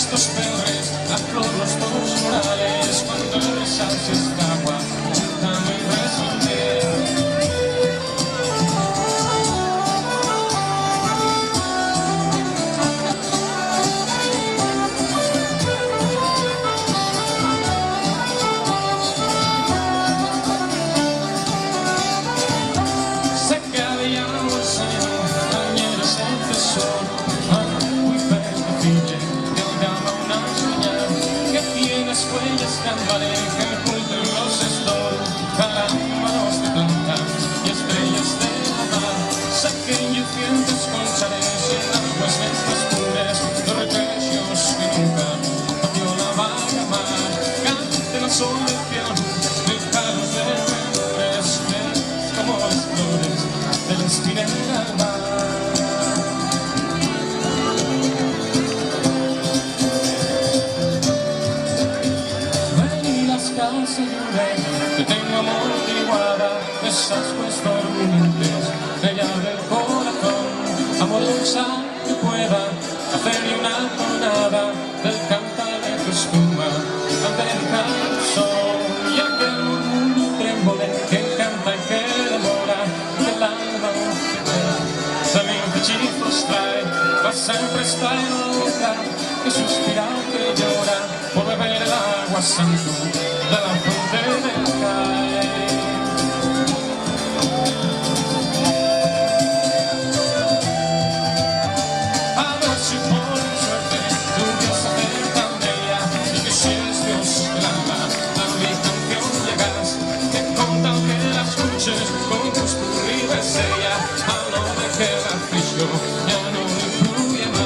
estos pedres, la flor, los tonos morales, cuando resalce esta agua, cantando y responder. Sé que había un seno, también es el tesoro, muy perfectible, que llama una señal, que tienes huellas que aparecen junto en los estoros, carámbanos de planta y estrellas de la mar. Sé que inciensos conchares y en aguas estas puras, los requesios que nunca cambió la vaga mar. Canten al sol del piano, dejaros de vendedores, como las flores de la espinera al mar. Casa lloré, te tengo amortiguada, esas cuestas durmientes, bella del corazón, amorosa que pueda hacerle una tonada del cantar de tu espuma, acerca del sol, y aquel murmullo trémbole que canta y que demora, del alma también hechizos trae, va siempre está en la boca, que suspira que llora, por beber el agua santo de la fuente del Cae. A ver si por suerte tu Dios hace tan bella, y que si es Dios del alma, la Virgen que hoy llegas, que con tal que la escuches, con tus purrides ella, a no de que el aficio ya no influye más.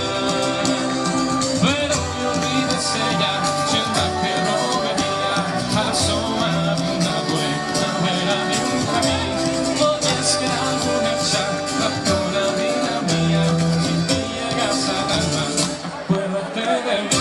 Pero no olvides ella, sienta que no venía a la sombra de una buena vera de un camino. No es que alguna hecha la toda vida mía, si te llegas al alma, acuérdate de mí.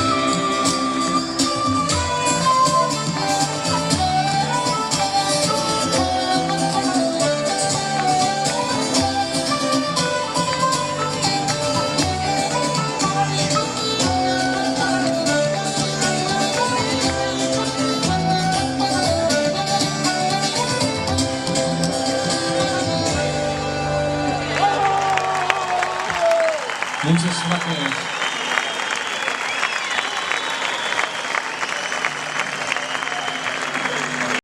Muchas gracias.